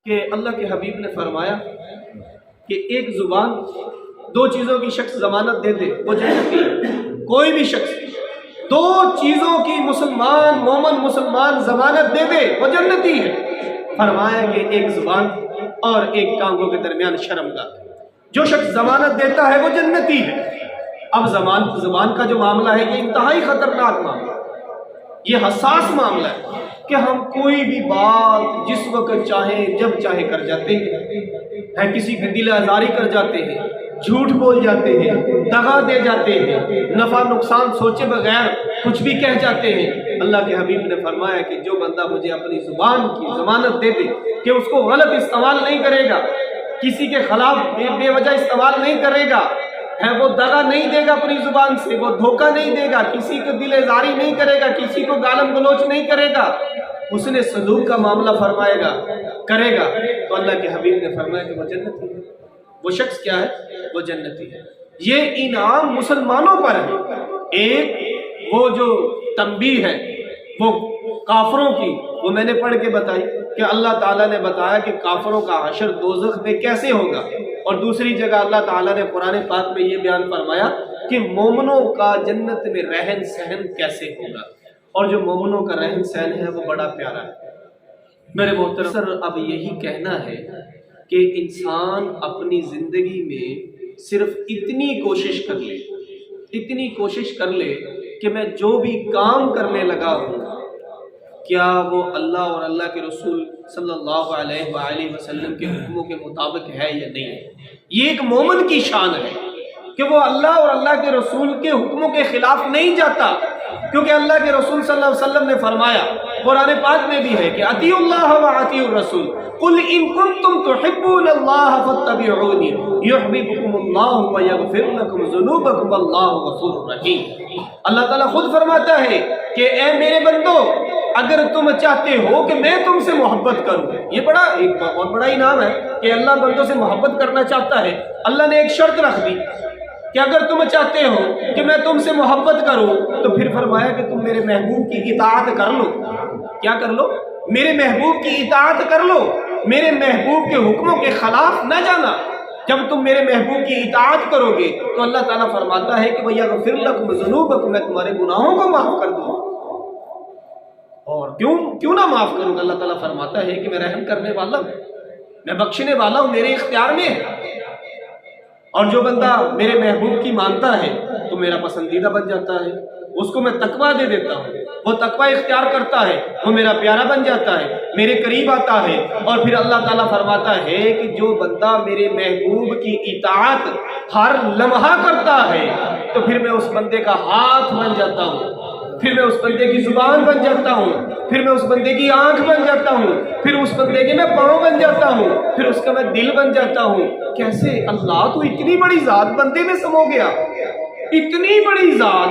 کہ اللہ کے حبیب نے فرمایا کہ ایک زبان دو چیزوں کی شخص ضمانت دے دے وہ جنتی ہے۔ کوئی بھی شخص دو چیزوں کی مومن مسلمان ضمانت دے دے وہ جنتی ہے۔ فرمایا کہ ایک زبان اور ایک ٹانگوں کے درمیان شرمگاہ۔ جو شخص ضمانت دیتا ہے وہ جنتی ہے۔ اب زبان کا جو معاملہ ہے یہ انتہائی خطرناک معاملہ، یہ حساس معاملہ ہے کہ ہم کوئی بھی بات جس وقت چاہیں جب چاہے کر جاتے ہیں، کسی کی دل آزاری کر جاتے ہیں، جھوٹ بول جاتے ہیں، دغا دے جاتے ہیں، نفع نقصان سوچے بغیر کچھ بھی کہہ جاتے ہیں۔ اللہ کے حبیب نے فرمایا کہ جو بندہ مجھے اپنی زبان کی ضمانت دے دے کہ اس کو غلط استعمال نہیں کرے گا، کسی کے خلاف بے وجہ استعمال نہیں کرے گا، وہ دغا نہیں دے گا اپنی زبان سے، وہ دھوکہ نہیں دے گا، کسی کو دل آزاری نہیں کرے گا، کسی کو گالم گلوچ نہیں کرے گا، اس نے سلوک کا معاملہ کرے گا تو اللہ کے حبیب نے فرمایا کہ وہ جنتی ہے۔ وہ شخص کیا ہے؟ وہ جنتی ہے۔ یہ انعام مسلمانوں پر ہے۔ ایک وہ جو تنبیہ ہے وہ کافروں کی، وہ میں نے پڑھ کے بتائی کہ اللہ تعالیٰ نے بتایا کہ کافروں کا حشر دوزخ میں کیسے ہوگا، اور دوسری جگہ اللہ تعالیٰ نے قرآن پاک میں یہ بیان فرمایا کہ مومنوں کا جنت میں رہن سہن کیسے ہوگا، اور جو مومنوں کا رہن سہن ہے وہ بڑا پیارا ہے۔ میرے محترم سر، اب یہی کہنا ہے کہ انسان اپنی زندگی میں صرف اتنی کوشش کر لے کہ میں جو بھی کام کرنے لگا ہوں کیا وہ اللہ اور اللہ کے رسول صلی اللہ علیہ وآلہ وسلم کے حکموں کے مطابق ہے یا نہیں ہے۔ یہ ایک مومن کی شان ہے کہ وہ اللہ اور اللہ کے رسول کے حکموں کے خلاف نہیں جاتا، کیونکہ اللہ کے رسول صلی اللہ علیہ وسلم نے فرمایا، قرآن پاک میں بھی ہے کہ اطیعوا اللہ واطیعوا الرسول قل ان کنتم تحبون اللہ فاتبعونی یحببکم اللہ ویغفر لکم ذنوبکم واللہ غفور رحیم۔ اللہ تعالیٰ خود فرماتا ہے کہ اے میرے بندو، اگر تم چاہتے ہو کہ میں تم سے محبت کروں، یہ ایک بہت بڑا انعام ہے کہ اللہ بندوں سے محبت کرنا چاہتا ہے۔ اللہ نے ایک شرط رکھ دی کہ اگر تم چاہتے ہو کہ میں تم سے محبت کروں تو پھر فرمایا کہ تم میرے محبوب کی اطاعت کر لو۔ کیا کر لو؟ میرے محبوب کی اطاعت کر لو، میرے محبوب کے حکموں کے خلاف نہ جانا۔ جب تم میرے محبوب کی اطاعت کرو گے تو اللہ تعالیٰ فرماتا ہے کہ وَيَغْفِرْ لَكُمْ ذُنُوبَكُمْ، میں تمہارے گناہوں کو معاف کر دوں۔ اور کیوں نہ معاف کروں گا؟ اللہ تعالیٰ فرماتا ہے کہ میں رحم کرنے والا ہوں، میں بخشنے والا ہوں، میرے اختیار میں ہے۔ اور جو بندہ میرے محبوب کی مانتا ہے تو میرا پسندیدہ بن جاتا ہے، اس کو میں تقویٰ دے دیتا ہوں، وہ تقویٰ اختیار کرتا ہے، وہ میرا پیارا بن جاتا ہے، میرے قریب آتا ہے۔ اور پھر اللہ تعالیٰ فرماتا ہے کہ جو بندہ میرے محبوب کی اطاعت ہر لمحہ کرتا ہے تو پھر میں اس بندے کا ہاتھ بن جاتا ہوں، پھر میں اس بندے کی زبان بن جاتا ہوں، پھر میں اس بندے کی آنکھ بن جاتا ہوں، پھر اس بندے کے میں پاؤں بن جاتا ہوں، پھر اس کا میں دل بن جاتا ہوں۔ کیسے؟ اللہ تو اتنی بڑی ذات بندے میں سمو گیا، اتنی بڑی ذات،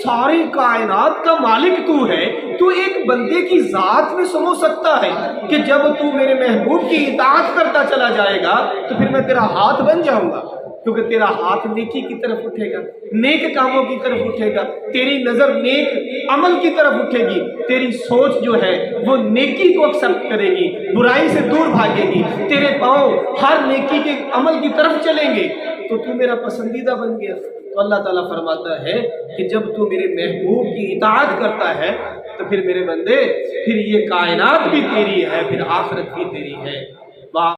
ساری کائنات کا مالک تو ہے، تو ایک بندے کی ذات میں سمو سکتا ہے کہ جب تو میرے محبوب کی اطاعت کرتا چلا جائے گا تو پھر میں تیرا ہاتھ بن جاؤں گا، کیونکہ تیرا ہاتھ نیکی کی طرف اٹھے گا، نیک کاموں کی طرف اٹھے گا، تیری نظر نیک عمل کی طرف اٹھے گی، تیری سوچ جو ہے وہ نیکی کو ایکسپٹ کرے گی، برائی سے دور بھاگے گی، تیرے پاؤں ہر نیکی کے عمل کی طرف چلیں گے، تو میرا پسندیدہ بن گیا۔ تو اللہ تعالیٰ فرماتا ہے کہ جب تو میرے محبوب کی اطاعت کرتا ہے تو پھر میرے بندے، پھر یہ کائنات بھی تیری ہے، پھر آخرت بھی تیری ہے۔